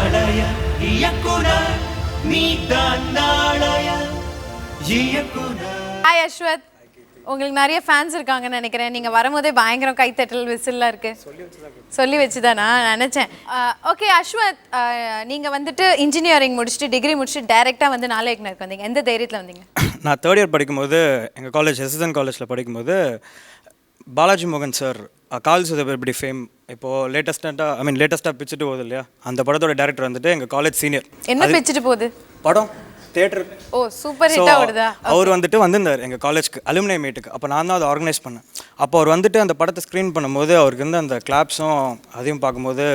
நாளைய இயக்குனர் நீதான் நாளைய இயக்குனர். ஹாய் அஸ்வத், உங்களுக்கு நிறைய ஃபேன்ஸ் இருக்காங்கன்னு நினைக்கிறேன். நீங்கள் வரும்போதே பயங்கரம் கைத்தட்டல் விசில்லாம் இருக்கு. சொல்லி வச்சுதானா நினச்சேன். ஓகே அஸ்வத், நீங்கள் வந்துட்டு இன்ஜினியரிங் முடிச்சுட்டு டிகிரி முடிச்சுட்டு டைரெக்டாக வந்து நாளைக்கு வந்தீங்க. எந்த தைரியத்தில் வந்தீங்க? நான் தேர்ட் இயர் படிக்கும்போது எங்கள் காலேஜ் எஸ்எஸ்என் காலேஜில் படிக்கும்போது பாலாஜி மோகன் சார் கால்ஸ் எப்படி ஃபேம் இப்போது லேட்டஸ்ட்டாக பிச்சுட்டு போகுது இல்லையா, அந்த படத்தோட டேரக்டர் வந்துட்டு எங்கள் காலேஜ் சீனியர். என்ன பிச்சுட்டு போகுது படம்? தியேட்டர். ஓ சூப்பர் ஹிட்டா ஓடுதா? அவர் வந்துட்டு வந்திருந்தார் எங்கள் காலேஜ்க்கு அலுமினி மீட்டுக்கு. அப்போ நான் தான் அதை ஆர்கனைஸ் பண்ணேன். அப்போ அவர் வந்துட்டு அந்த படத்தை ஸ்க்ரீன் பண்ணும்போது அவருக்கு வந்து அந்த கிளாப்ஸும் அதையும் பார்க்கும்போது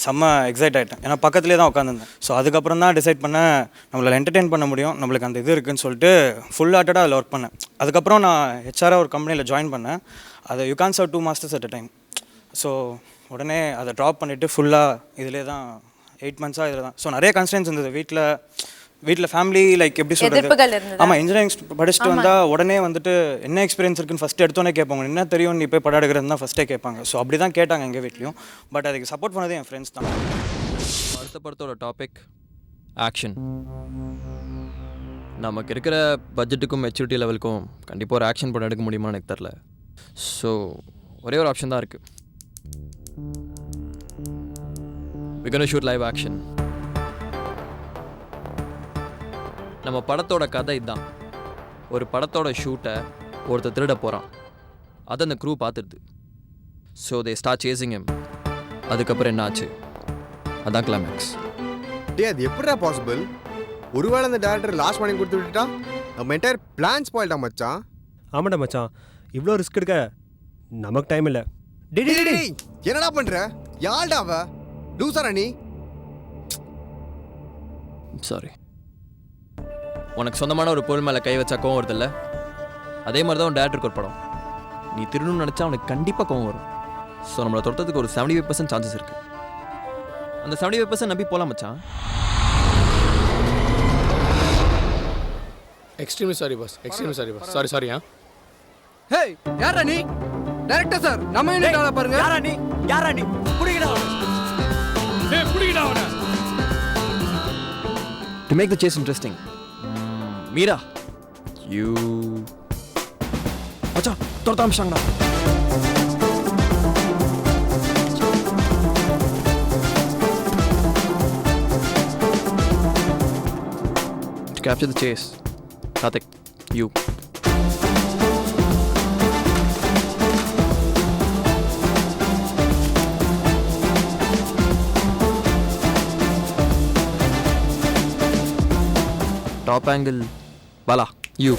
செம்ம எக்ஸைட் ஆகிட்டேன். ஏன்னா பக்கத்துலேயே தான் உட்காந்துருந்தேன். ஸோ அதுக்கப்புறம் தான் டிசைட் பண்ணேன் நம்மளால் என்டர்டெயின் பண்ண முடியும், நம்மளுக்கு அந்த இது இருக்குதுன்னு சொல்லிட்டு ஃபுல் ஹார்ட்டடாக அதில் ஒர்க் பண்ணேன். அதுக்கப்புறம் நான் ஹெச்ஆராக ஒரு கம்பெனியில் ஜாயின் பண்ணேன். அதை you can serve 2 masters at a time. So உடனே அதை ட்ராப் பண்ணிவிட்டு ஃபுல்லாக இதிலே தான் 8 மந்த்ஸாக இதில் தான். ஸோ நிறைய கன்ஸ்டன்ஸ் இருந்தது வீட்டில் ஃபேமிலி லைக் எப்படி சொல்கிறது. ஆமாம், இன்ஜினியரிங் படிச்சுட்டு வந்தால் உடனே வந்துட்டு என்ன எக்ஸ்பீரியன்ஸ் இருக்குன்னு ஃபஸ்ட்டு எடுத்தோன்னே கேட்பாங்க. என்ன தெரியும் நீ போய் படம் எடுக்கிறது தான் ஃபஸ்ட்டே கேட்பாங்க. ஸோ அப்படி தான் கேட்டாங்க எங்கள் வீட்லேயும். பட் அதுக்கு சப்போர்ட் பண்ணதே என் ஃப்ரெண்ட்ஸ் தான். அடுத்த படத்தோட டாபிக் ஆக்ஷன். நமக்கு இருக்கிற பட்ஜெட்டுக்கும் மெச்சூரிட்டி லெவலுக்கும் கண்டிப்பாக ஒரு ஆக்ஷன் படம் எடுக்க முடியுமான்னு எனக்கு தெரில. ஸோ ஒரே ஒரு ஆப்ஷன் தான் இருக்குது. we're gonna shoot live action. நம்ம படத்தோட கதை இதுதான். ஒரு படத்தோட ஷூட்டை ஒருத்தர் திருட போகிறான். அதை அந்த க்ரூ பார்த்துடுது. So they start chasing him. அதுக்கப்புறம் என்ன ஆச்சு, அதான் கிளைமேக்ஸ். அது எப்படிடா பாசிபிள்? ஒருவேளை அந்த டேரக்டர் லாஸ்ட் வார்னிங் கொடுத்து விட்டுட்டா நம்ம என்டையர் பிளான் ஸ்பாயில்டா மச்சான். ஆமாடா மச்சான், இவ்வளோ ரிஸ்க் எடுக்க நமக்கு டைம் இல்லை. என்னடா பண்ற? யாழ்டா அவ லூசாரா நீ? சாரி. உனக்கு சொந்தமான ஒரு பொருள் மேலே கை வச்சா கோவம் வருது இல்லை? அதே மாதிரி தான் டேரக்டருக்கு ஒரு படம். நீ திருடணும்னு நினச்சா அவனுக்கு கண்டிப்பாக கோவம் வரும். ஸோ நம்மளை தொடுறதுக்கு ஒரு 75% சான்சஸ் இருக்குது. அந்த 75% நம்பி போகலாம் மச்சான். Extremely sorry boss, extremely sorry boss. Sorry sorry. Hey யாரா நீ? டைரக்டர் சார் நம்ம யூனிட் பாருங்க. யாரா நீ புடிங்கடா. டேய் புடிங்கடா அவனை. To make the chase interesting, Meera you மச்சான் தொடுத்த அமிச்சாங்கடா. To capture the chase, Karthik, you. Top angle, Bala, you.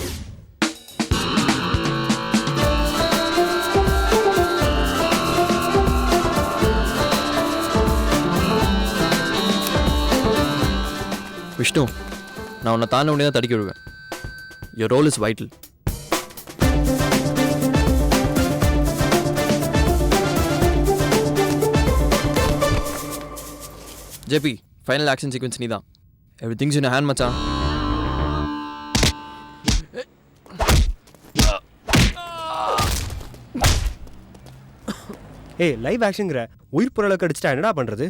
Vishnu, நான் உன்னை தாண்ட உடனே தான் தடுக்கி விடுவேன். Your role is vital. JP, final action sequence நீ தான். Everything's in your hand மச்சான். ஏய் லைவ் ஆக்ஷனுங்கிற உயிர் பொருளுக்கு அடிச்சிட்டா என்னடா பண்ணுறது?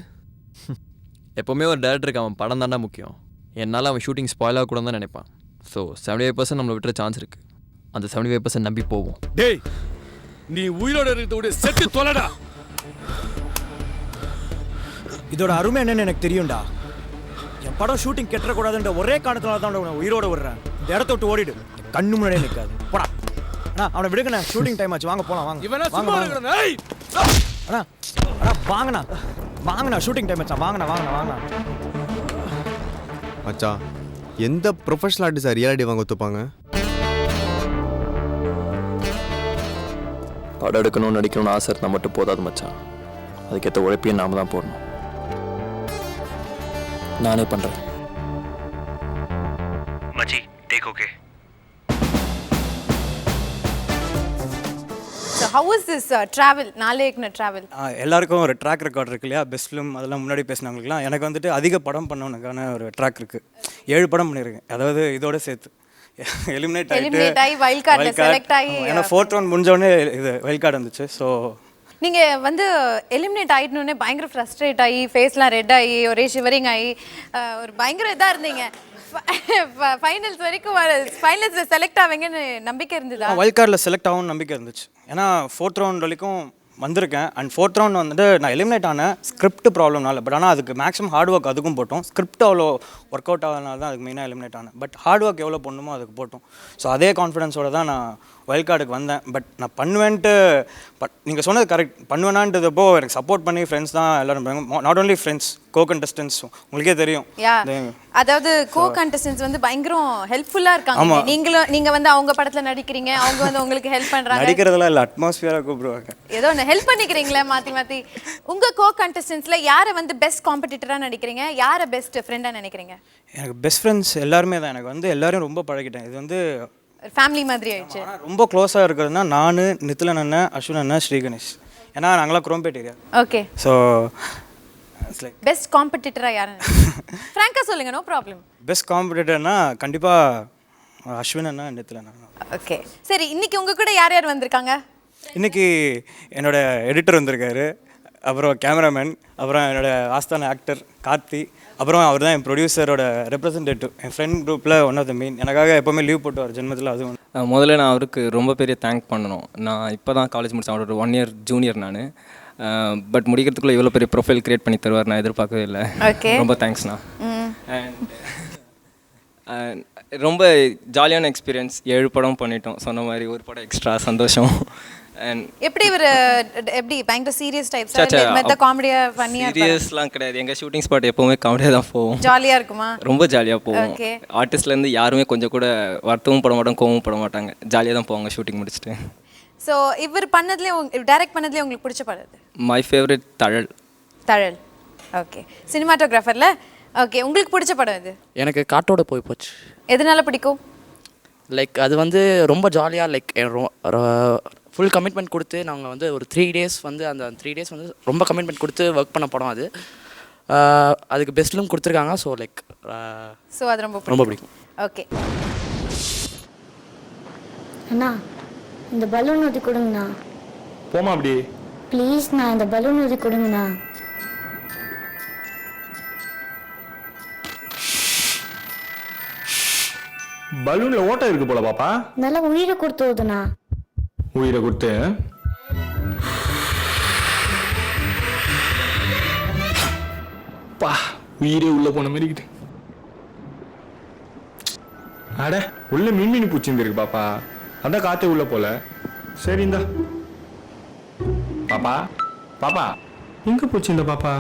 எப்போவுமே ஒரு டேரக்டருக்கு அவன் படம் தாண்டா முக்கியம். என்னால் அவன் ஷூட்டிங் ஸ்பாயில் ஆகக்கூடாது தான் நினைப்பான். ஸோ 75% நம்மளை விட்டுற சான்ஸ் இருக்குது. அந்த 75% நம்பி போவோம். டேய் நீ உயிரோட இருக்கிறத செத்து தொலைடா. இதோட அருமை என்னன்னு எனக்கு தெரியும்டா. என் படம் ஷூட்டிங் கெட்டக்கூடாதுன்ற ஒரே காரணத்தினால தான் உன்னை உயிரோட விடுறேன். இந்த இடத்த விட்டு ஓடிடு, கண்ணு முன்னாடியே நிற்காது. போடா அண்ணா, அவனை விடுங்கண்ணா, ஷூட்டிங் டைம் ஆச்சு, வாங்க போகலாம். வாங்க இவனா சும்மா இருக்கறனே. ஏய் அண்ணா அண்ணா வாங்கண்ணா ஷூட்டிங் டைம் ஆச்சா. வாங்கண்ணா. மச்சான் எந்த ப்ரொஃபஷனல் ஆர்டிஸ்ட் ரியாலிட்டி வாங்க ஒத்துப்பாங்க? படம் எடுக்கணும்னு நடிக்கணும்னு ஆசை இருந்தால் மட்டும் போதாது மச்சான். அதுக்கேற்ற உழைப்பையும் நாம தான் போடணும். நானே பண்ணுறேன் மச்சி. Take okay. So how was this travel, நாளைக்கு travel? எல்லாருக்கும் ஒரு ட்ராக் ரெக்கார்ட் இருக்கு இல்லையா, பெஸ்ட் ஃபிலிம் அதெல்லாம் முன்னாடி பேசினவங்களுக்குலாம். எனக்கு வந்துட்டு அதிக படம் பண்ணவனுக்கான ஒரு ட்ராக் இருக்குது. 7 படம் பண்ணியிருக்கேன். அதாவது இதோட சேர்த்து எலிமினேட் ஆகி வைல்ட் கார்டில் செலக்ட் ஆகி, ஏன்னா 4th ரவுண்ட் முடிஞ்சோடனே இது வைல்ட் கார்டு வந்துச்சு. ஸோ நீங்கள் வந்து எலிமினேட் ஆகிட்டோன்னே பயங்கர ஃப்ரஸ்ட்ரேட் ஆகி ஃபேஸ்லாம் ரெட் ஆகி ஒரே ஷிவரிங் ஆகி ஒரு பயங்கர இதாக இருந்தீங்க. ஃபைனல்ஸ் வரைக்கும் ஃபைனல்ஸில் செலக்ட் ஆவீங்கன்னு நம்பிக்கை இருந்ததா? வைல்ட் கார்டில் செலக்ட் ஆகும்னு நம்பிக்கை இருந்துச்சு. ஏன்னா 4th ரவுண்ட் வரைக்கும் வந்திருக்கேன். அண்ட் 4th ரவுண்ட் வந்துட்டு நான் எலிமினேட் ஆனேன் ஸ்கிரிப்ட் ப்ராப்ளம்னால. பட் ஆனால் அதுக்கு மேக்ஸிமம் ஹார்ட் ஒர்க் அதுக்கும் போட்டோம். ஸ்கிரிப்ட் அவ்வளோ ஒர்க் அவுட் ஆகிறதுனால தான் அதுக்கு மெயினாக எலிமினேட் ஆனேன். பட் ஹார்ட் ஒர்க் எவ்வளோ பண்ணுமோ அதுக்கு போட்டோம். ஸோ அதே கான்ஃபிடன்ஸோட தான் நான் வைல்ட் கார்டுக்கு வந்தேன். பட் நான் பண்ணுவேன்ட்டு நீங்கள் சொன்னது கரெக்ட். பண்ணுவேனான்றதப்போ எனக்கு சப்போர்ட் பண்ணி ஃப்ரெண்ட்ஸ் தான் எல்லோரும். Not only friends, co contestants உங்களுக்கே தெரியும். அதாவது கோ கண்டஸ்டன்ஸ் வந்து பயங்கரம் ஹெல்ப்ஃபுல்லாக இருக்காங்க. நீங்கள் வந்து அவங்க படத்தில் நடிக்கிறீங்க, அவங்க வந்து உங்களுக்கு ஹெல்ப் பண்ணுறாங்க. நடிக்கிறதெல்லாம் இல்லை, அட்மாஸ்பியராக கூப்பிடுவாங்க. ஏதோ ஒன்று ஹெல்ப் பண்ணிக்கிறீங்களே மாற்றி. உங்கள் கோ கண்டஸ்டன்ஸில் யாரை வந்து பெஸ்ட் காம்படிட்டராக நினைக்கிறீங்க, யாரை பெஸ்ட் ஃப்ரெண்டாக நினைக்கிறீங்க? எனக்கு பெஸ்ட் ஃப்ரெண்ட்ஸ் எல்லாருமே தான். எனக்கு வந்து எல்லாரும் ரொம்ப பழகிட்டேன். இது வந்து ஃபேமிலி மாதிரி ஆயிடுச்சு. ரொம்ப க்ளோஸாக இருக்கிறதுனா நான், நித்திலன் அண்ணன், அஸ்வின் அண்ணன், ஸ்ரீ கணேஷ். ஏன்னா நாங்களாம் Chromepet area. Okay. So best காம்படிட்டராக யாரு? ஃப்ராங்காக சொல்லுங்க, நோ ப்ராப்ளம். பெஸ்ட் காம்படிட்டர்னா கண்டிப்பாக அஸ்வின் அண்ணா, நித்திலன் அண்ணா. ஓகே சரி, இன்னைக்கு உங்கள் கூட யார் யார் வந்திருக்காங்க? இன்னைக்கு என்னோட எடிட்டர் வந்திருக்காரு, அப்புறம் கேமராமேன், அப்புறம் என்னோட ஆஸ்தான ஆக்டர் கார்த்தி, அப்புறம் அவர் தான் என் ப்ரொடியூசரோட ரெப்ரசன்டேட்டிவ். என் ஃப்ரெண்ட் குரூப்பில் ஒன் ஆஃப் த மெயின். எனக்காக எப்போவுமே லீவ் போட்டு வர ஜென்மத்தில் அதுவும். முதல்ல நான் அவருக்கு ரொம்ப பெரிய தேங்க் பண்ணணும். நான் இப்போ தான் காலேஜ் முடித்தேன், அவரோட 1 இயர் ஜூனியர் நான். பட் முடிக்கிறதுக்குள்ளே இவ்வளோ பெரிய ப்ரொஃபைல் க்ரியேட் பண்ணி தருவார் நான் எதிர்பார்க்கவே இல்லை. ரொம்ப தேங்க்ஸ்ண்ணா. அண்ட் ரொம்ப ஜாலியான எக்ஸ்பீரியன்ஸ். 7 படம் பண்ணிட்டோம், சொன்ன மாதிரி ஒரு படம் எக்ஸ்ட்ரா, சந்தோஷம். அண்ட் எப்படி ஒரு எப்படி பயங்கர சீரியஸ் டைப்ஸ் மெத்த காமெடியா ஃபன்னியா? சீரியஸ்லாம் கிடையாது. எங்கள் ஷூட்டிங் ஸ்பாட் எப்போவுமே காமெடியாக தான் போவோம். ஜாலியாக இருக்குமா? ரொம்ப ஜாலியாக போவோம். ஆர்டிஸ்ட்லேருந்து யாருமே கொஞ்சம் கூட வருத்தமும் பட மாட்டோம், கோவமும் பட மாட்டாங்க. ஜாலியாக தான் போவாங்க ஷூட்டிங் முடிச்சுட்டு. ஸோ இவர் பண்ணதுலேயே டைரக்ட் பண்ணதுலேயே உங்களுக்கு பிடிச்ச படம்? மை ஃபேவரட் தழல். தழல். ஓகே. சினிமாட்டோகிராஃபரில் ஓகே, உங்களுக்கு பிடிச்ச படம் இது? எனக்கு காட்டோட போய் போச்சு. எதனால பிடிக்கும்? லைக் அது வந்து ரொம்ப ஜாலியாக, லைக் ஃபுல் கமிட்மெண்ட் கொடுத்து நாங்கள் வந்து ஒரு 3 days வந்து அந்த 3 days வந்து ரொம்ப கமிட்மெண்ட் கொடுத்து ஒர்க் பண்ண படம் அது. அதுக்கு பெஸ்ட்லும் கொடுத்துருக்காங்க. ஸோ லைக் ஸோ அது ரொம்ப பிடிக்கும். ஓகே அண்ணா, இந்த பலூன் ஊதி கொடுங்கண்ணா. போமா அப்படி ப்ளீஸ்ண்ணா, இந்த பலூன் ஊதி கொடுங்கண்ணா. பலூன்ல ஓட்டை இருக்கு போல பாப்பா. நல்லா உயிரை கொடுத்து ஊதுண்ணா. உயிரை கொடுத்து பா, உயிரே உள்ள போன மாதிரி இருக்குது. அட, உள்ள மின்மினி பூச்சி இருக்கு பாப்பா, அதான் காத்தே உள்ள போல. சரி இந்தா பாப்பா. பாப்பா எங்க போச்சு இந்த பாப்பா?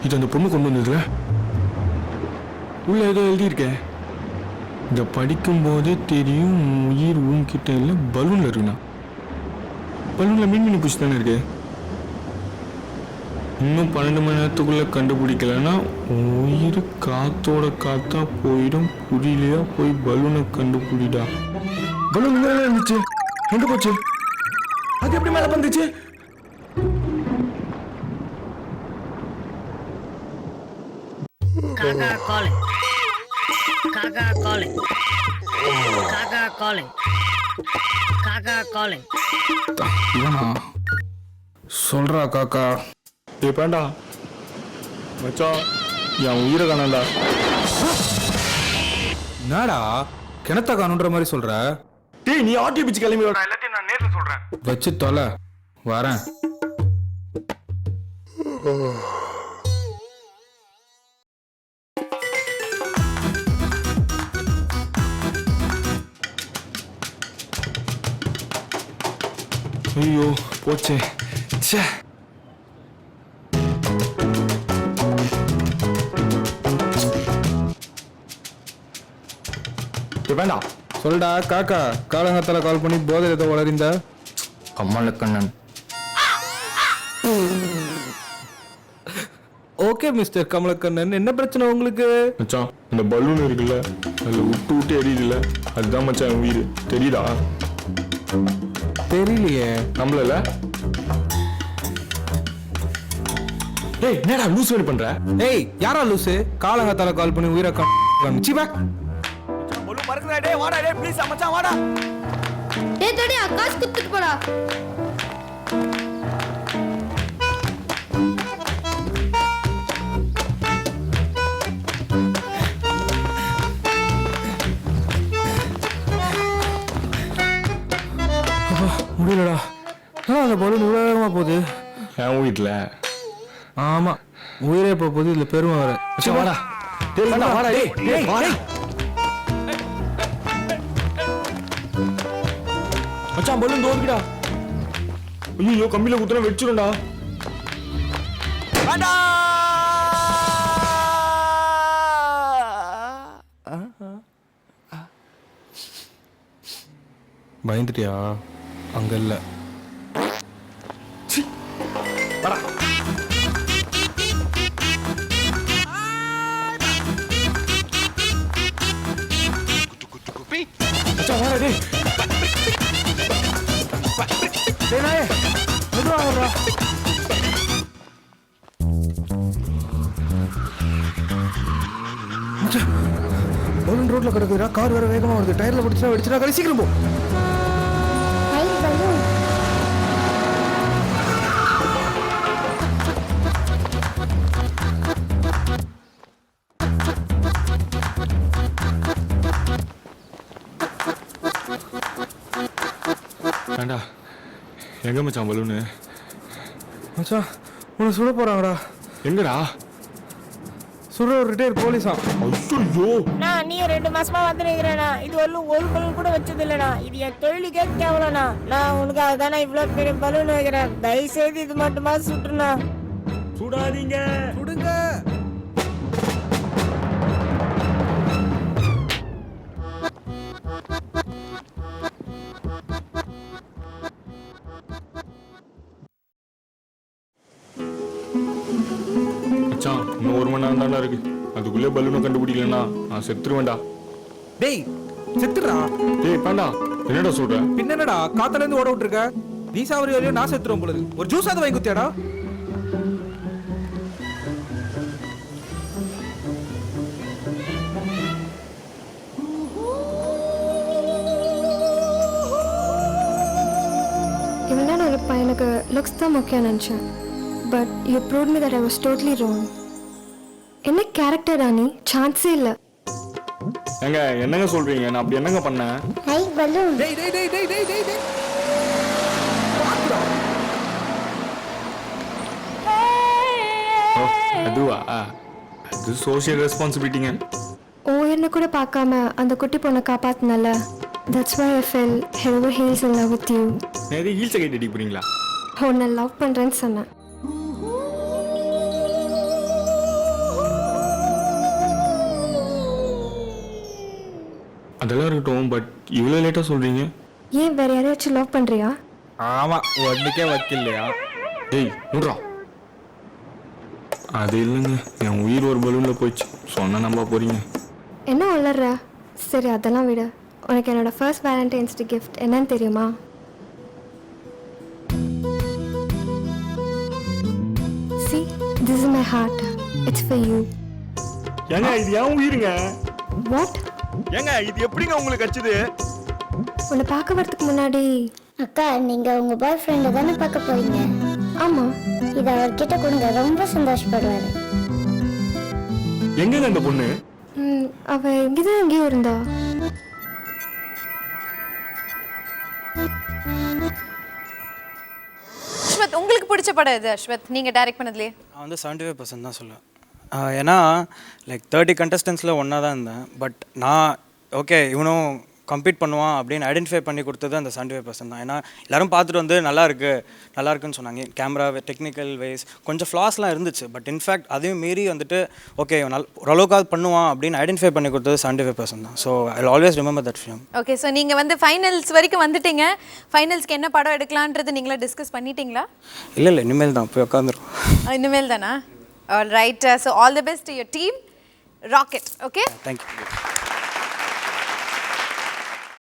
இது அந்த பொண்ணு கொண்டு வந்ததுல உள்ள ஏதோ எழுதியிருக்கேன். இதை படிக்கும்போதே தெரியும் உயிர் உன்கிட்ட இல்லை, பலூன்ல இருக்குண்ணா. பலூன்ல மீன் பூச்சி தானே இருக்கு. இன்னும் 12 மணி நேரத்துக்குள்ள கண்டுபிடிக்கலன்னா உயிர் காத்தோட காத்தா போயிடும். புரியலையா? போய் பலூனை கண்டுபிடிடா. பலூன் இங்கே இருந்துச்சு, எங்க போச்சு? அது எப்படி மேலே வந்துச்சு? Gaga calling. Gaga calling. Gaga calling. Gaga calling. இவனா சொல்றா காக்கா. ஏ பேண்டா மச்சான், என் உயிரை காணாண்டா. என்னடா கிணத்த காணுன்ற மாதிரி சொல்ற? டேய், நீ ஆட்டி பிச்சு கிளம்பி வர, எல்லாத்தையும் நான் நேர்ல சொல்றேன். வச்சு தொலை, வரேன். ஐயோ போச்சே. ச்சே, வேண்டாம். சொல்டா காக்கா, காலங்கத்தில் கால் பண்ணி போதை ஏதோ வளரிந்த கமலக்கண்ணன். ஓகே மிஸ்டர் கமலக்கண்ணன், என்ன பிரச்சனை உங்களுக்கு? மச்சான், இந்த பலூன் இருக்குல்ல, அதில் விட்டு விட்டு எரியுதுல்ல, அதுதான் மச்சான் உயிர், தெரியுதா? தெரியலையே. நம்மள ஏய் என்னடா லூஸ் வேலை பண்ற? ஏய் யாரா லூசு? காலங்காத்தால கால் பண்ணி உயிரை காமிச்சி பேக். பலூன் பறக்குதா டேய், வாடா டேய் ப்ளீஸ் மச்சான் வாடா. டேய் டேய் ஆகாஷ் குத்துட்டு போடா. முடியலடா. அந்த பலூன் இவ்வளோ வேகமாக போகுது. என் வீட்டில் ஆமா உயிரே இப்போ போகுது. இதில் பெருமை வர. வாடா டேய் வாடா டேய் டேய் வாடா மச்சான் பலூன் தோற்கிடா. ஐயோ கம்பியில குத்துற வெச்சிரும்டா. வாடா. பயந்துட்டியா? அங்க இல்ல. வாடா. மச்சான் வாடா டேய். டேய் நாயே மெதுவா வாடா. பலூன் ரோட்ல கிடக்குதுடா. கார் வேற வேகமா வருது. டயர்ல பிடிச்சா வெடிச்சா கரை சீக்கிரம் போ. High balloon. வேண்டா எங்க மச்சான் பலூனு? மச்சான் உன்னை சுட போறாங்கடா. எங்கடா? சுட ஒரு ரிட்டையர் போலீஸா. ஐயோ நீ 2 மாசமா வந்துருக்கிறேண்ணா. இது வரலும் ஒரு பலூன் கூட வச்சது இல்லைண்ணா. இது என் தொழிலுக்கே கேவலண்ணா. நான் உனக்காக தானே இவ்வளோ பெரிய பலூன் வைக்கிறேன். தயவு செய்து இது மட்டுமா சுட்டுண்ணா. சுடாதீங்க. சுடுங்க. மச்சான் இன்னும் 1 மணி நேரம் தானே இருக்கு. அதுக்குள்ளே பலூனை கண்டுபிடிக்கலன்னா நான் செத்துருவேன்டா. டேய் செத்துடுறா. டேய் பாண்டா என்னடா சொல்ற? பின்னடா காத்துல இருந்து ஓட விட்டுருக்க. நீ சாவரி வரையும் நான் செத்துருவோம் போல இருக்கு. ஒரு ஜூஸ் அதை வாங்கி குத்தியாடா. இவன் தான் ஒரு பையனுக்கு லுக்ஸ் தான் முக்கியம் நினச்சேன். But you proved me that I was totally wrong. என்ன கேரக்டர் ராணி? சான்ஸே இல்லை. ஏங்க என்னங்க சொல்றீங்க? நான் அப்படி என்னங்க பண்ணேன்? High balloon. டேய் டேய் டேய் டேய் டேய் டேய் டேய். அதுவா? அது சோஷியல் ரெஸ்பான்சிபிலிட்டிங்க. என்ன கூட பார்க்காம அந்த குட்டி பொண்ணை காப்பாத்தினல. That's why I fell head over heels in love with you. நேரே ஹீல்ஸ் கைட் அடி போறீங்களா? உன்னை லவ் பண்றேன்னு சொன்னேன். அதெல்லாம் இருக்கட்டும். பட் இவ்வளோ லேட்டாக சொல்றீங்க? ஏன் வேற யாரையாச்சும் லவ் பண்றியா? ஆமா ஒன்றுக்கே வைக்கலையா? டேய் நூறா. அது இல்லைங்க, என் உயிர் ஒரு பலூனில் போயிடுச்சு. சொன்ன நம்ப போறீங்க. என்ன வளர்ற? சரி அதெல்லாம் விட. உனக்கு என்னோட ஃபர்ஸ்ட் வேலண்டைன்ஸ் டே கிஃப்ட் என்னன்னு தெரியுமா? See, this is my heart. It's for you. ஏங்க இது ஏன் உயிருங்க? What? ஏங்க இது எப்படிங்க உங்களுக்கு அடிச்சது? உன்னை பார்க்க வரதுக்கு முன்னாடி. அக்கா நீங்க உங்க பாய் ஃப்ரெண்டை தானே பார்க்க போறீங்க? ஆமா. இதை அவர்கிட்ட கொடுங்க, ரொம்ப சந்தோஷப்படுவாரு. எங்கங்க அந்த பொண்ணு? அவ இங்கதான் எங்கேயோ இருந்தா. அஸ்வத் உங்களுக்கு பிடிச்ச படம் எது அஸ்வத் நீங்க டைரக்ட் பண்ணதுலயே? நான் வந்து 75% தான் சொல்லுவேன். ஏன்னா லைக் 30 கண்டஸ்டன்ஸில் ஒன்றா தான் இருந்தேன். பட் நான் ஓகே இவனும் கம்ப்ளீட் பண்ணுவான் அப்படின்னு ஐடென்டிஃபை பண்ணி கொடுத்தது அந்த 75% தான். ஏன்னா எல்லோரும் பார்த்துட்டு வந்து நல்லா இருக்குன்னு சொன்னாங்க. கேமரா டெக்னிக்கல் வைஸ் கொஞ்சம் ஃப்ளாஸ்லாம் இருந்துச்சு. பட் இன்ஃபேக்ட் அதையும் மீறி வந்துட்டு ஓகே ஓரளவுக்காவது பண்ணுவான் அப்படின்னு ஐடென்டிஃபை பண்ணி கொடுத்தது 75% தான். So I always remember that film. Okay, so நீங்கள் வந்து ஃபைனல்ஸ் வரைக்கும் வந்துட்டீங்க. ஃபைனல்ஸ்க்கு என்ன படம் எடுக்கலான்றது நீங்களே டிஸ்கஸ் பண்ணிட்டீங்களா? இல்லை இனிமேல் தான் போய் உட்காந்துரும். இனிமேல் தானா? All right. So all the best to your team. Rocket. Okay, thank you.